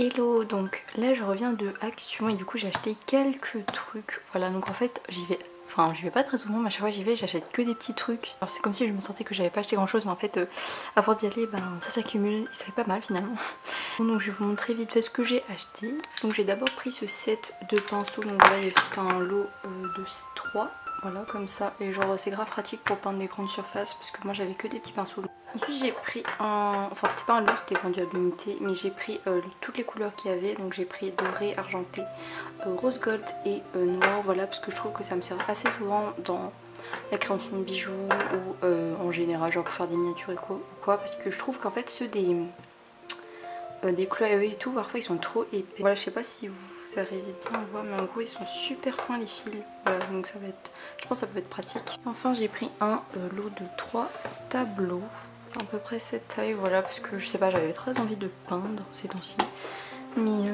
Hello, donc là je reviens de Action et du coup j'ai acheté quelques trucs. Voilà, donc en fait j'y vais, enfin j'y vais pas très souvent mais à chaque fois j'y vais j'achète que des petits trucs. Alors c'est comme si je me sentais que j'avais pas acheté grand chose mais en fait à force d'y aller ça s'accumule et ça fait pas mal finalement. Donc je vais vous montrer vite fait ce que j'ai acheté. Donc j'ai d'abord pris ce set de pinceaux, donc voilà c'est un lot de 3. Voilà comme ça, et genre c'est grave pratique pour peindre des grandes surfaces parce que moi j'avais que des petits pinceaux. Ensuite j'ai pris un, enfin c'était pas un lot, c'était vendu à l'unité, mais j'ai pris toutes les couleurs qu'il y avait. Donc j'ai pris doré, argenté, rose gold et noir, voilà, parce que je trouve que ça me sert assez souvent dans la création de bijoux ou en général genre pour faire des miniatures et quoi, parce que je trouve qu'en fait ceux des couleurs et tout parfois ils sont trop épais. Voilà, je sais pas si vous arrivez bien à voir mais en gros ils sont super fins les fils. Voilà, donc ça va être, je pense que ça peut être pratique. Enfin j'ai pris un lot de 3 tableaux. C'est à peu près cette taille, voilà, parce que je sais pas, j'avais très envie de peindre ces temps-ci. Mais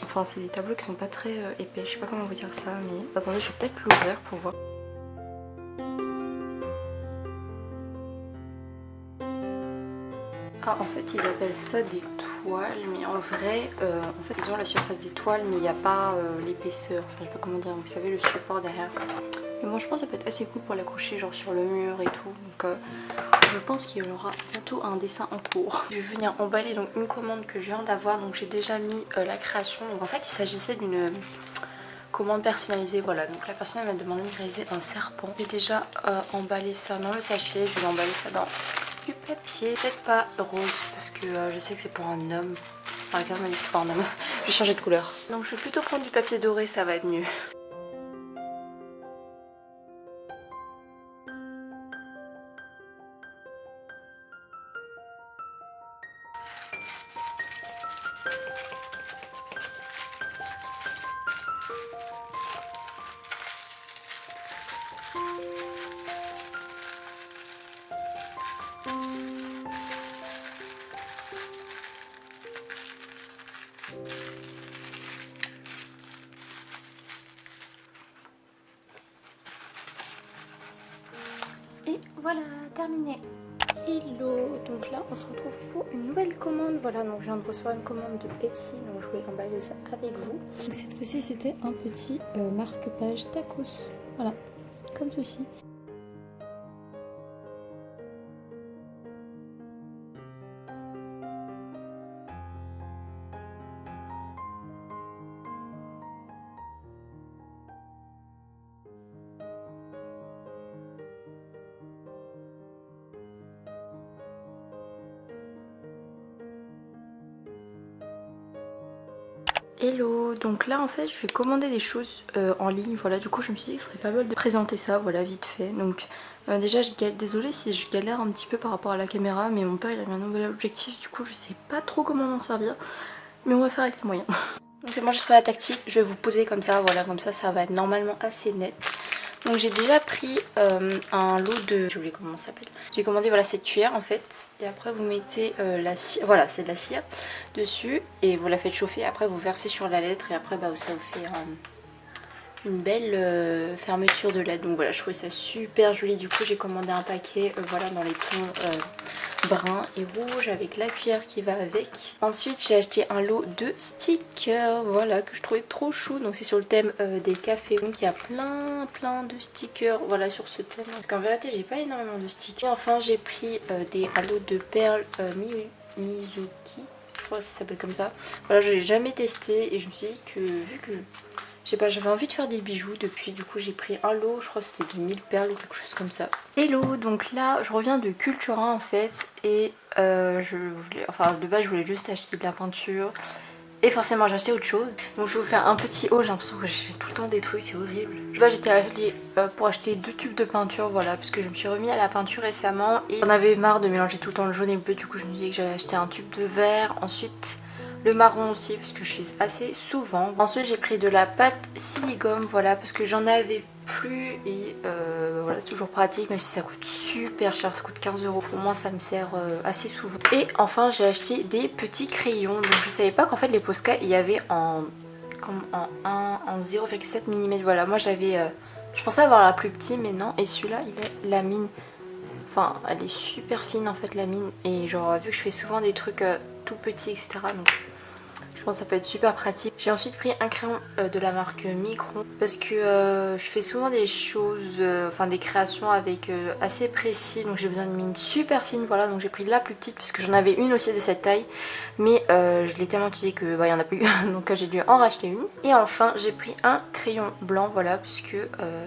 enfin c'est des tableaux qui sont pas très épais, je sais pas comment vous dire ça, mais attendez je vais peut-être l'ouvrir pour voir. Ah, en fait ils appellent ça des toiles, mais en vrai en fait ils ont la surface des toiles mais il n'y a pas l'épaisseur, enfin je sais pas comment dire, vous savez le support derrière. Mais bon je pense que ça peut être assez cool pour l'accrocher genre sur le mur et tout, donc je pense qu'il y aura bientôt un dessin en cours. Je vais venir emballer donc une commande que je viens d'avoir, donc j'ai déjà mis la création. Donc en fait il s'agissait d'une commande personnalisée, voilà, donc la personne m'a demandé de réaliser un serpent. J'ai déjà emballé ça dans le sachet, je vais emballer ça dans du papier, peut-être pas rose parce que je sais que c'est pour un homme. Enfin, quelqu'un m'a dit c'est pas un homme. Je vais changer de couleur. Donc je vais plutôt prendre du papier doré, ça va être mieux. Et voilà, terminé. Hello, donc là on se retrouve pour une nouvelle commande. Voilà, donc je viens de recevoir une commande de Etsy, donc je voulais emballer ça avec vous. Donc cette fois-ci c'était un petit marque-page tacos, voilà, comme ceci. Hello, donc là en fait je vais commander des choses en ligne, voilà, du coup je me suis dit que ce serait pas mal de présenter ça, voilà, vite fait. Donc déjà désolée si je galère un petit peu par rapport à la caméra, mais mon père il a mis un nouvel objectif, du coup je sais pas trop comment m'en servir, mais on va faire avec les moyens. Donc c'est bon, j'ai trouvé la tactique, je vais vous poser comme ça, voilà, comme ça va être normalement assez net. Donc j'ai déjà pris un lot de... J'ai oublié comment ça s'appelle. J'ai commandé voilà cette cuillère en fait. Et après vous mettez la cire, voilà c'est de la cire dessus. Et vous la faites chauffer, après vous versez sur la lettre. Et après ça vous fait une belle fermeture de lettre. Donc voilà, je trouvais ça super joli. Du coup j'ai commandé un paquet voilà dans les tons brun et rouge avec la cuillère qui va avec. Ensuite j'ai acheté un lot de stickers, voilà, que je trouvais trop chou. Donc c'est sur le thème des cafés, donc il y a plein de stickers voilà sur ce thème, parce qu'en vérité j'ai pas énormément de stickers. Et enfin j'ai pris un lot de perles Mizuki, je crois que ça s'appelle comme ça. Voilà, je l'ai jamais testé et je me suis dit que vu que je sais pas, j'avais envie de faire des bijoux depuis, du coup j'ai pris un lot, je crois que c'était de 1000 perles ou quelque chose comme ça. Hello, donc là je reviens de Cultura en fait et de base je voulais juste acheter de la peinture et forcément j'ai acheté autre chose. Donc je vais vous faire un petit haul, j'ai l'impression que j'ai tout le temps des trucs, c'est horrible. Là j'étais allée pour acheter 2 tubes de peinture, voilà, parce que je me suis remis à la peinture récemment et j'en avais marre de mélanger tout le temps le jaune et le bleu, du coup je me disais que j'allais acheter un tube de vert. Ensuite le marron aussi parce que je suis assez souvent. Ensuite j'ai pris de la pâte silicone, voilà, parce que j'en avais plus et voilà, c'est toujours pratique même si ça coûte super cher, ça coûte 15 €. Pour moi ça me sert assez souvent. Et enfin j'ai acheté des petits crayons, donc je savais pas qu'en fait les Posca il y avait en 0,7 mm, voilà, moi j'avais je pensais avoir la plus petite mais non, et celui-là il est la mine. Enfin elle est super fine en fait la mine, et genre vu que je fais souvent des trucs tout petits etc, donc Je pense que ça peut être super pratique. J'ai ensuite pris un crayon de la marque Micron parce que je fais souvent des choses, enfin des créations avec assez précis, donc j'ai besoin d'une mine super fine, voilà, donc j'ai pris la plus petite parce que j'en avais une aussi de cette taille, mais je l'ai tellement utilisée que bah, il y en a plus, donc j'ai dû en racheter une. Et enfin j'ai pris un crayon blanc, voilà, puisque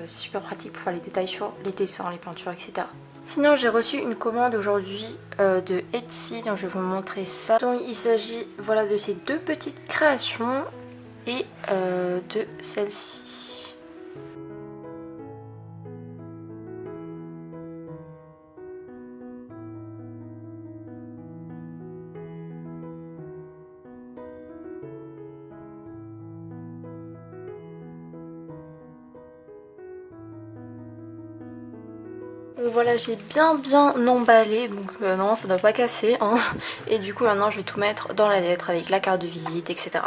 c'est super pratique pour faire les détails sur les dessins, les peintures, etc. Sinon j'ai reçu une commande aujourd'hui de Etsy, donc je vais vous montrer ça. Donc il s'agit voilà de ces deux petites créations et de celle-ci. Donc voilà, j'ai bien emballé, donc non ça doit pas casser hein. Et du coup maintenant je vais tout mettre dans la lettre avec la carte de visite, etc.